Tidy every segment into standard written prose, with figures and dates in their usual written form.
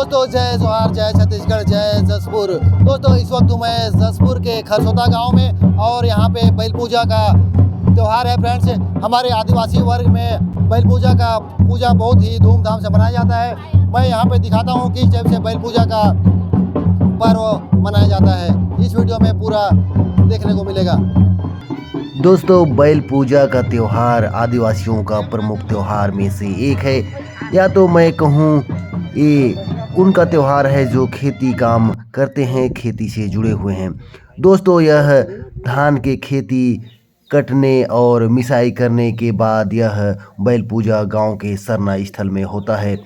दोस्तों जय जोहार, जय छत्तीसगढ़, जय जसपुर। दोस्तों इस वक्त मैं जसपुर के खरसोता गांव में और यहाँ पे बैल पूजा का त्यौहार है। फ्रेंड्स, हमारे आदिवासी वर्ग में बैल पूजा का पूजा बहुत ही धूमधाम से मनाया जाता है। मैं यहाँ पे दिखाता हूँ किस टाइप से बैल पूजा का पर्व मनाया जाता है। इस वीडियो में पूरा देखने को मिलेगा। दोस्तों बैल पूजा का त्यौहार आदिवासियों का प्रमुख त्यौहार में से एक है, या तो मैं कहूँ ये उनका त्यौहार है जो खेती काम करते हैं, खेती से जुड़े हुए हैं। दोस्तों यह धान के खेती कटने और मिसाई करने के बाद यह बैल पूजा गांव के सरना स्थल में होता है,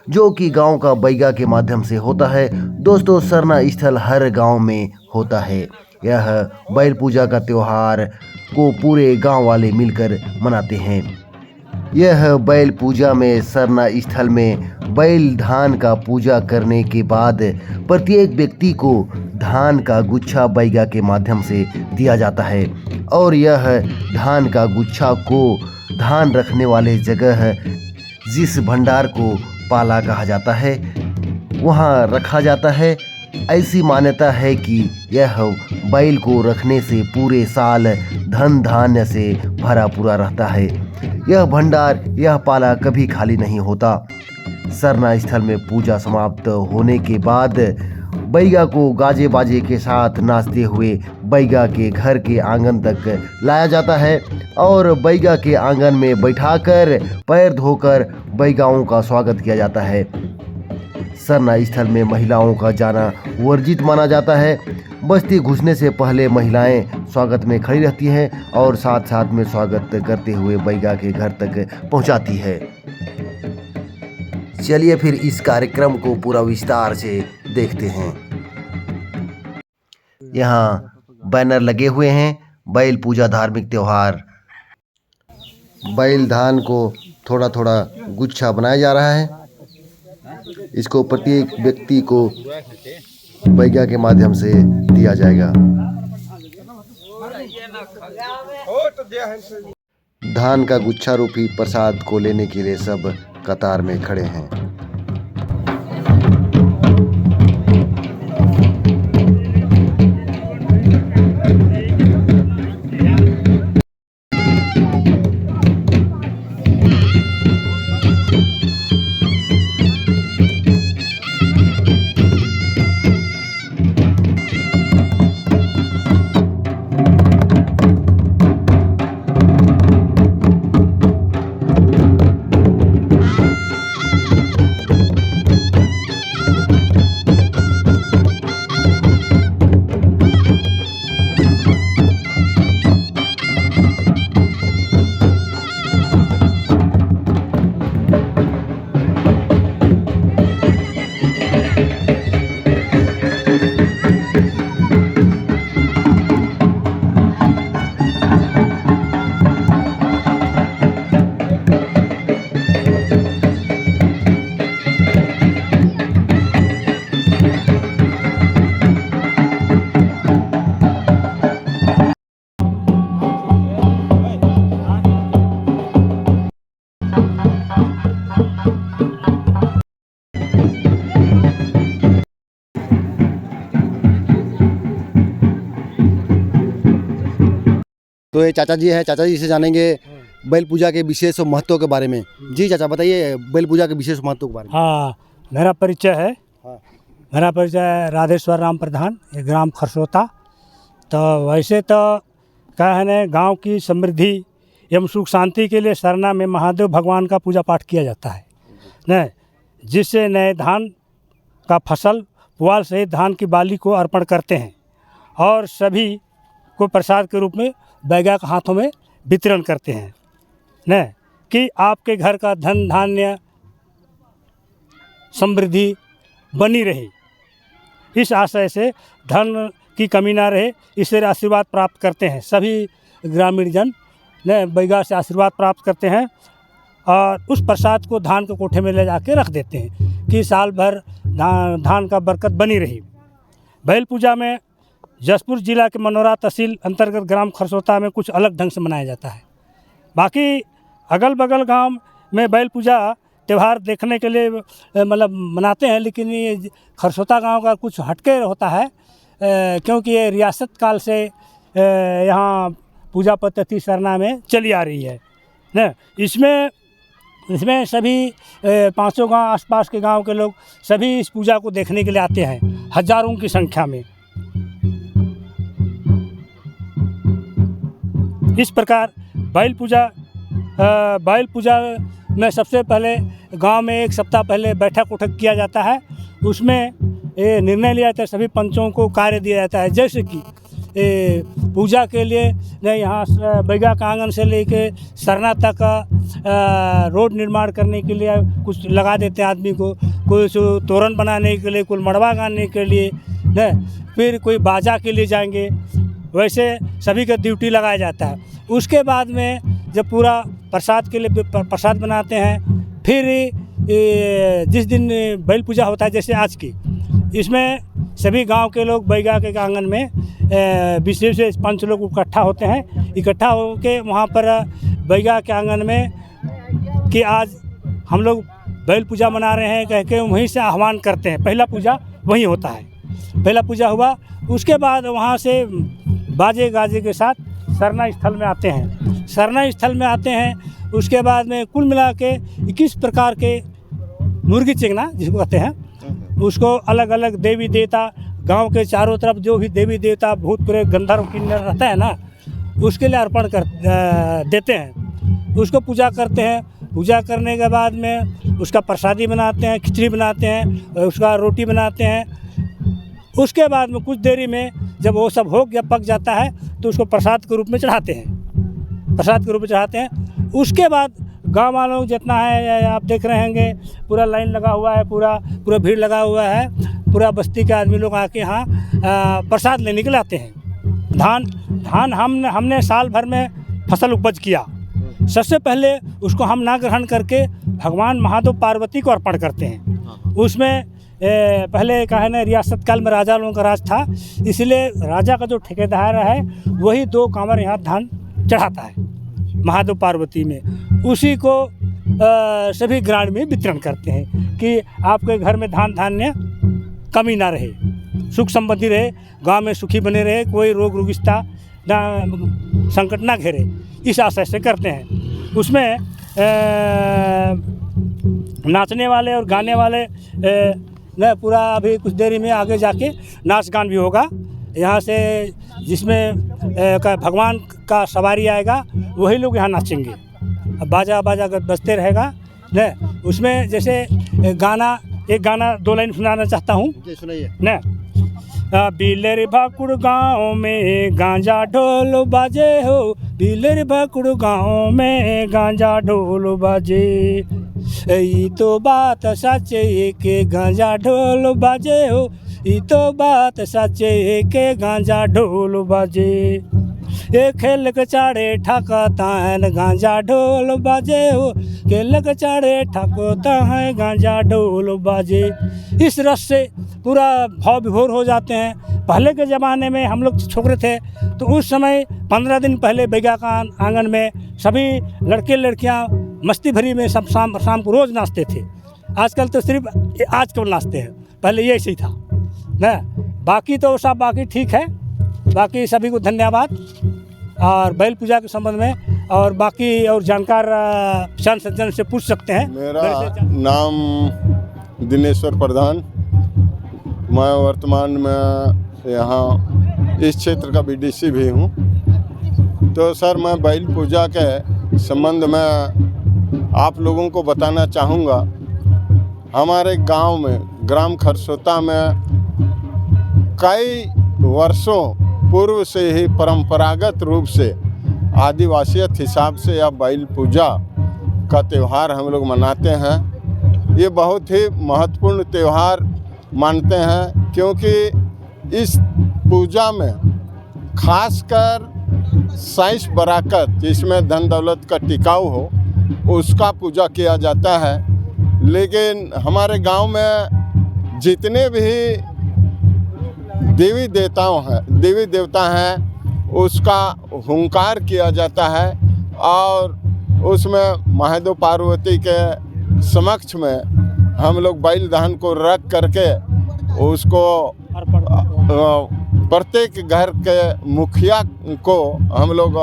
जो कि गांव का बैगा के माध्यम से होता है। दोस्तों सरना स्थल हर गांव में होता है। यह बैल पूजा का त्यौहार को पूरे गांव वाले मिलकर मनाते हैं। यह बैल पूजा में सरना स्थल में बैल धान का पूजा करने के बाद प्रत्येक व्यक्ति को धान का गुच्छा बैगा के माध्यम से दिया जाता है और यह धान का गुच्छा को धान रखने वाले जगह जिस भंडार को पाला कहा जाता है वहाँ रखा जाता है। ऐसी मान्यता है कि यह बैल को रखने से पूरे साल धन धान्य से भरा पूरा रहता है। यह भंडार, यह पाला कभी खाली नहीं होता। सरना स्थल में पूजा समाप्त होने के बाद बैगा को गाजे बाजे के साथ नाचते हुए बैगा के घर के आंगन तक लाया जाता है और बैगा के आंगन में बैठाकर पैर धोकर बैगाओं का स्वागत किया जाता है। सरना स्थल में महिलाओं का जाना वर्जित माना जाता है। बस्ती घुसने से पहले महिलाएं स्वागत में खड़ी रहती हैं और साथ साथ में स्वागत करते हुए बैगा के घर तक पहुंचाती है। चलिए फिर इस कार्यक्रम को पूरा विस्तार से देखते हैं। यहाँ बैनर लगे हुए हैं, बैल पूजा धार्मिक त्यौहार। बैल धान को थोड़ा थोड़ा गुच्छा बनाया जा रहा है। इसको प्रत्येक व्यक्ति को बैगा के माध्यम से दिया जाएगा। धान का गुच्छा रूपी प्रसाद को लेने के लिए सब कतार में खड़े हैं। तो ये चाचा जी है, चाचा जी से जानेंगे बैल पूजा के विशेष महत्व के बारे में। जी चाचा बताइए बैल पूजा के विशेष महत्व के बारे में। हाँ, मेरा परिचय है। मेरा परिचय राधेश्वर राम प्रधान, ग्राम खरसोता। तो वैसे तो क्या है ना, गांव की समृद्धि एवं सुख शांति के लिए सरना में महादेव भगवान का पूजा पाठ किया जाता है न, जिससे नए धान का फसल पुआल सहित धान की बाली को अर्पण करते हैं और सभी को प्रसाद के रूप में बैगा के हाथों में वितरण करते हैं न, कि आपके घर का धन धान्य समृद्धि बनी रहे। इस आशय से धन की कमी ना रहे, इससे आशीर्वाद प्राप्त करते हैं। सभी ग्रामीण जन ने बैगा से आशीर्वाद प्राप्त करते हैं और उस प्रसाद को धान के कोठे में ले जाके रख देते हैं कि साल भर धान का बरकत बनी रही। बैल पूजा में जसपुर जिला के मनोरा तहसील अंतर्गत ग्राम खरसोता में कुछ अलग ढंग से मनाया जाता है। बाकी अगल बगल गांव में बैल पूजा त्यौहार देखने के लिए मतलब मनाते हैं, लेकिन ये खरसोता गांव का कुछ हटके होता है, क्योंकि ये रियासत काल से यहाँ पूजा पद्धति सरना में चली आ रही है न। इसमें सभी 500 गांव आसपास के गांव के लोग सभी इस पूजा को देखने के लिए आते हैं, हजारों की संख्या में। इस प्रकार बैल पूजा में सबसे पहले गांव में 1 सप्ताह पहले बैठक उठक किया जाता है। उसमें ये निर्णय लिया जाता है, सभी पंचों को कार्य दिया जाता है, जैसे कि पूजा के लिए यहाँ बैगा का आंगन से लेके सरना तक रोड निर्माण करने के लिए कुछ लगा देते हैं आदमी को, कुछ तोरण बनाने के लिए, कुछ मड़वा गाने के लिए न, फिर कोई बाजा के लिए जाएंगे, वैसे सभी का ड्यूटी लगाया जाता है। उसके बाद में जब पूरा प्रसाद के लिए प्रसाद बनाते हैं, फिर जिस दिन बैल पूजा होता है जैसे आज की, इसमें सभी गांव के लोग बैगा के आंगन में 20 से 5 लोग इकट्ठा होते हैं। इकट्ठा होकर वहाँ पर बैगा के आंगन में कि आज हम लोग बैल पूजा मना रहे हैं कह के वहीं से आह्वान करते हैं। पहला पूजा वहीं होता है। पहला पूजा हुआ, उसके बाद वहाँ से बाजे गाजे के साथ सरना स्थल में आते हैं। सरना स्थल में आते हैं, उसके बाद में कुल मिला के 21 प्रकार के मुर्गी चिंगना जिसको कहते हैं, उसको अलग अलग देवी देवता गांव के चारों तरफ जो भी देवी देवता भूत प्रेत गंधर्व किन्नर रहता है ना, उसके लिए अर्पण कर देते हैं। उसको पूजा करते हैं। पूजा करने के बाद में उसका प्रसादी बनाते हैं, खिचड़ी बनाते हैं, उसका रोटी बनाते हैं। उसके बाद में कुछ देरी में जब वो सब हो गया, पक जाता है, तो उसको प्रसाद के रूप में चढ़ाते हैं। प्रसाद के रूप में चढ़ाते हैं। उसके बाद गांव वालों जितना है, आप देख रहे होंगे पूरा लाइन लगा हुआ है, पूरा भीड़ लगा हुआ है, पूरा बस्ती के आदमी लोग आके यहाँ प्रसाद लेने के लिए आते हैं। धान हमने साल भर में फसल उपज किया, सबसे पहले उसको हम ना ग्रहण करके भगवान महादेव पार्वती को अर्पण करते हैं। उसमें पहले का है ना, रियासत काल में राजा लोगों का राज था, इसलिए राजा का जो ठेकेदार है वही 2 कांवर यहाँ धान चढ़ाता है महादेव पार्वती में। उसी को सभी ग्रामीण में वितरण करते हैं कि आपके घर में धान धान्य कमी ना रहे, सुख समृद्धि रहे, गांव में सुखी बने रहे, कोई रोग रुगिस्ता संकट ना घेरे, इस आशय से करते हैं। उसमें नाचने वाले और गाने वाले न पूरा अभी कुछ देरी में आगे जाके नाच गान भी होगा यहाँ से, जिसमें भगवान का सवारी आएगा वही लोग यहाँ नाचेंगे। अब बाजा बजते रहेगा न। उसमें जैसे एक गाना 2 लाइन सुनाना चाहता हूँ न। बिलर भाकुड़ गाँव में गांजा ढोल बाजे हो, बिलर भाकुड़ गाँव में गांजा ढोल बाजे, ई तो बात सच है के गांजा ढोल बाजे हो, ई तो बात सच है के गांजा ढोल बाजे। ये खेल के चाड़े ठाकता है गांजा ढोल बाजे हो, खेल के चाड़े ठाकता है गांजा ढोल बाजे। इस रस से पूरा भाव विभोर हो जाते हैं। पहले के ज़माने में हम लोग छोकरे थे तो उस समय 15 दिन पहले बैगा का आंगन में सभी लड़के लड़कियां मस्ती भरी में सब शाम को रोज़ नाचते थे। आजकल तो सिर्फ आज कल नाचते हैं, पहले ये सही था ना। बाकी तो सब बाकी ठीक है। बाकी सभी को धन्यवाद। और बैल पूजा के संबंध में और बाकी और जानकार शान सज्जन से पूछ सकते हैं। मेरा नाम दिनेश्वर प्रधान, मैं वर्तमान में यहाँ इस क्षेत्र का बीडीसी भी हूँ। तो सर, मैं बैल पूजा के संबंध में आप लोगों को बताना चाहूँगा। हमारे गांव में, ग्राम खरसोता में कई वर्षों पूर्व से ही परंपरागत रूप से आदिवासियत हिसाब से यह बैल पूजा का त्यौहार हम लोग मनाते हैं। ये बहुत ही महत्वपूर्ण त्यौहार मानते हैं, क्योंकि इस पूजा में खासकर साइंस बरकत, जिसमें धन दौलत का टिकाऊ हो, उसका पूजा किया जाता है। लेकिन हमारे गांव में जितने भी देवी देवता हैं उसका हुंकार किया जाता है और उसमें महादेव पार्वती के समक्ष में हम लोग बैल दान को रख करके उसको प्रत्येक घर के मुखिया को हम लोग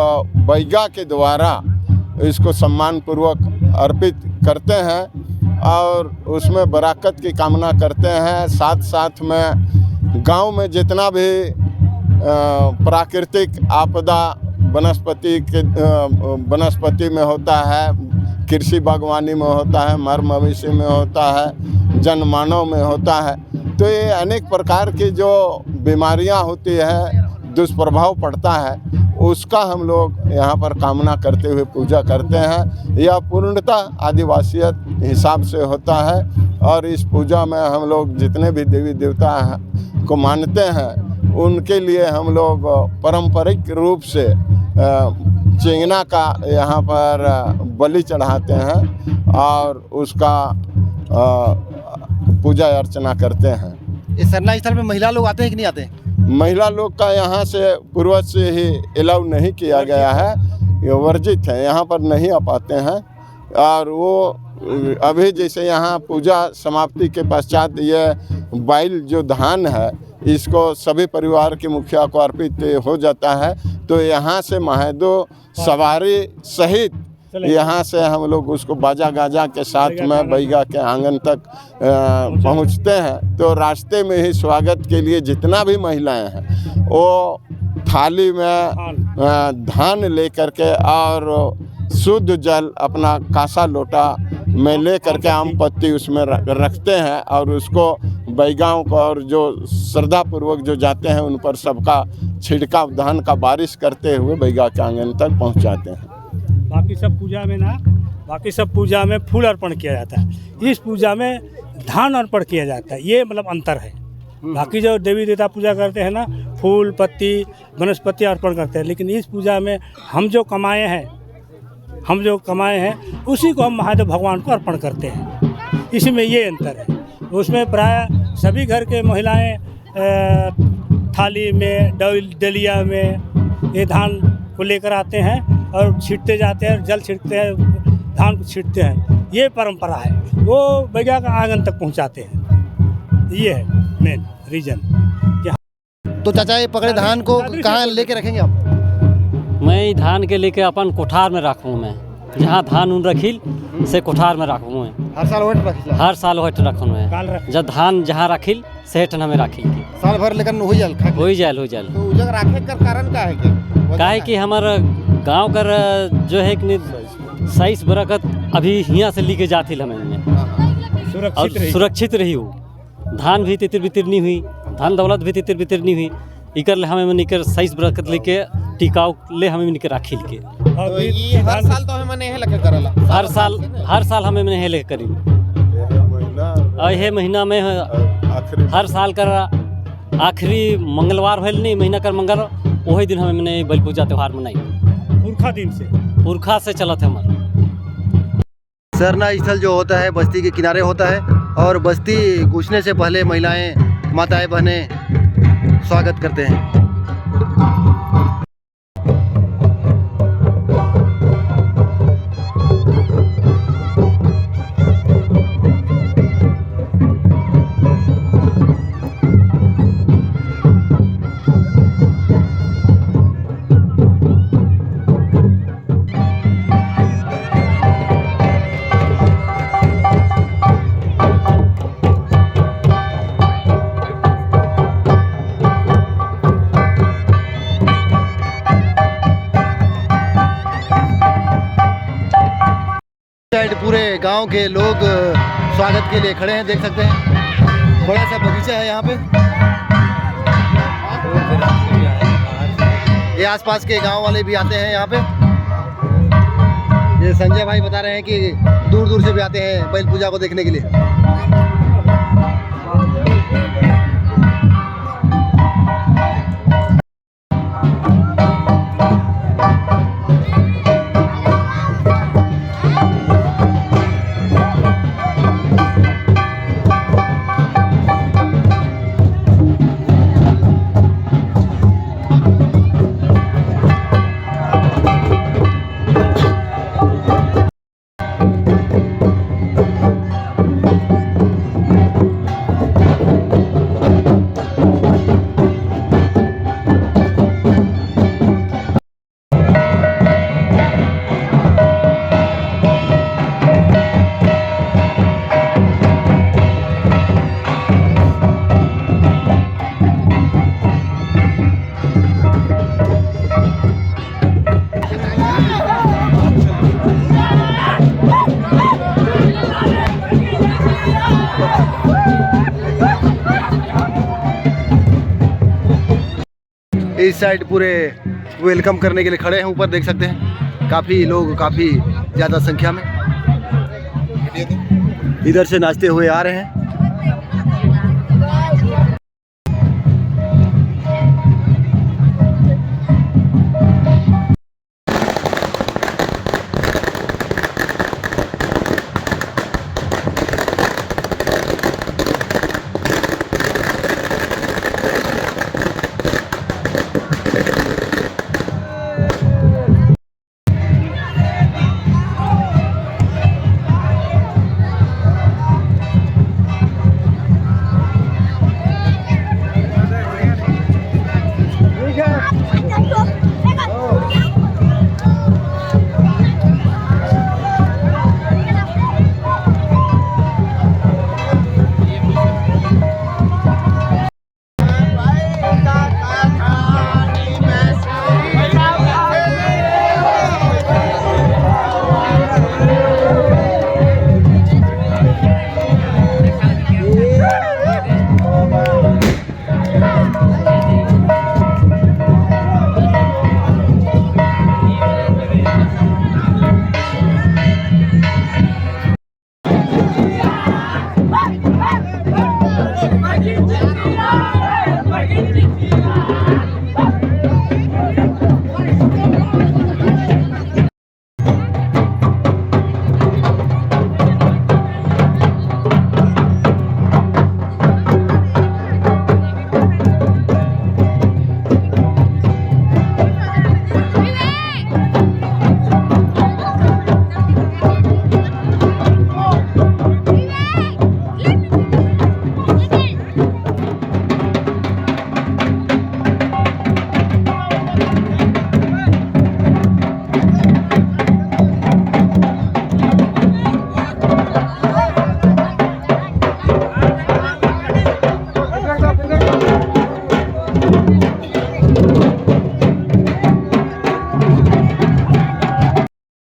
बैगा के द्वारा इसको सम्मानपूर्वक अर्पित करते हैं और उसमें बरकत की कामना करते हैं। साथ साथ में गांव में जितना भी प्राकृतिक आपदा वनस्पति में होता है, कृषि बागवानी में होता है, मर मवेशी में होता है, जनमानव में होता है, तो ये अनेक प्रकार की जो बीमारियां होती है, दुष्प्रभाव पड़ता है, उसका हम लोग यहाँ पर कामना करते हुए पूजा करते हैं। यह पूर्णतः आदिवासियत हिसाब से होता है और इस पूजा में हम लोग जितने भी देवी देवता को मानते हैं उनके लिए हम लोग पारंपरिक रूप से चिंगना का यहाँ पर बलि चढ़ाते हैं और उसका पूजा अर्चना करते हैं। इस सरना स्थल में महिला लोग आते हैं कि नहीं आते? महिला लोग का यहाँ से पूर्वज से ही अलाउ नहीं किया गया है, ये वर्जित है, यहाँ पर नहीं आ पाते हैं। और वो अभी जैसे यहाँ पूजा समाप्ति के पश्चात ये बैल जो धान है इसको सभी परिवार के मुखिया को अर्पित हो जाता है, तो यहाँ से महादो सवारी सहित यहाँ से हम लोग उसको बाजा गाजा के साथ में बैगा के आंगन तक पहुँचते हैं। तो रास्ते में ही स्वागत के लिए जितना भी महिलाएं हैं वो थाली में धान लेकर के और शुद्ध जल अपना कासा लोटा में ले करके आम पत्ती उसमें रखते हैं और उसको बैगाओं को और जो श्रद्धापूर्वक जो जाते हैं उन पर सबका छिड़काव धान का बारिश करते हुए बैगा के आंगन तक पहुंचाते हैं। बाकी सब पूजा में फूल अर्पण किया जाता है, इस पूजा में धान अर्पण किया जाता है, ये मतलब अंतर है। बाकी जो देवी देवता पूजा करते हैं ना, फूल पत्ती वनस्पति अर्पण करते हैं, लेकिन इस पूजा में हम जो कमाए हैं उसी को हम महादेव भगवान को अर्पण करते हैं। इसमें ये अंतर है। उसमें प्राय सभी घर के महिलाएं थाली में डलिया में ये धान को लेकर आते हैं और छिड़ते जाते हैं, जल छिड़कते हैं, धान को छिड़ते हैं। ये परंपरा है, वो बैगा का आंगन तक पहुंचाते हैं। ये है मेन रीजन। तो चाचा ये पकड़े धान को कहाँ लेके रखेंगे आप? मैं धान के लेके अपन कोठार में रखूँ, मैं जहाँ धान उन रखिल से कोठार में रखूँ मैं। हर साल वही रखूँ मैं, जब धान जहाँ रखिल से ठन हमें रखिल साल भर लेकर हो जाए। तो जगह रखे का कारण क्या है? क्या है कि हमारा गांव कर जो है कि सही बरकत अभी यहाँ से लेके जाती हमें सुरक्षित रही हो। धान भी तितर बितर नहीं हुई, धान दौलत भी तितर बितर नहीं हुई, इकर ले हमें निकर सही बरकत लेके टिकाऊ ले हमें निकर राखिल के। तो ये हर साल तो हमें नहीं लेके करला, हर साल हमें नहीं लेके करी। यह महीना में हर साल कर आखिरी मंगलवार भइल नहीं, महीना कर मंगल वही दिन हमें मैंने बलि पूजा त्यौहार मनाई। पुरखा से चला था हमारा। सरना स्थल जो होता है बस्ती के किनारे होता है और बस्ती घुसने से पहले महिलाएं माताएं बहनें स्वागत करते हैं। पूरे गांव के लोग स्वागत के लिए खड़े हैं, देख सकते हैं। बड़ा सा बगीचा है यहाँ पे। ये आसपास के गांव वाले भी आते हैं यहाँ पे। ये संजय भाई बता रहे हैं कि दूर दूर से भी आते हैं बैल पूजा को देखने के लिए। साइड पूरे वेलकम करने के लिए खड़े हैं। ऊपर देख सकते हैं काफ़ी लोग, काफ़ी ज़्यादा संख्या में इधर से नाचते हुए आ रहे हैं।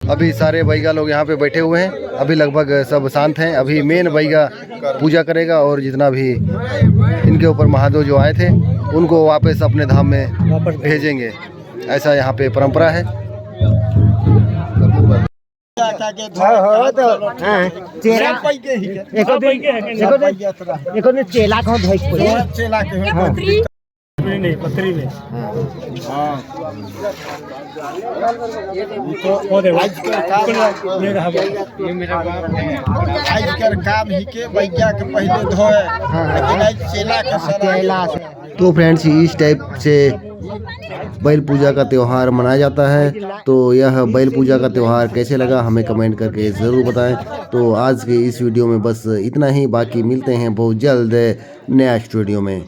अभी सारे बैगा लोग यहाँ पे बैठे हुए हैं। अभी लगभग सब शांत हैं। अभी मेन बैगा पूजा करेगा और जितना भी इनके ऊपर महादेव जो आए थे उनको वापस अपने धाम में भेजेंगे। ऐसा यहाँ पे परंपरा है। नहीं पत्री में काम ही के बैया के पहले धोए, लेकिन आज चेला का सारा। तो फ्रेंड्स इस टाइप से बैल पूजा का त्यौहार मनाया जाता है। तो यह बैल पूजा का त्यौहार कैसे लगा हमें कमेंट करके ज़रूर बताएं। तो आज के इस वीडियो में बस इतना ही। बाकी मिलते हैं बहुत जल्द नया स्टूडियो में।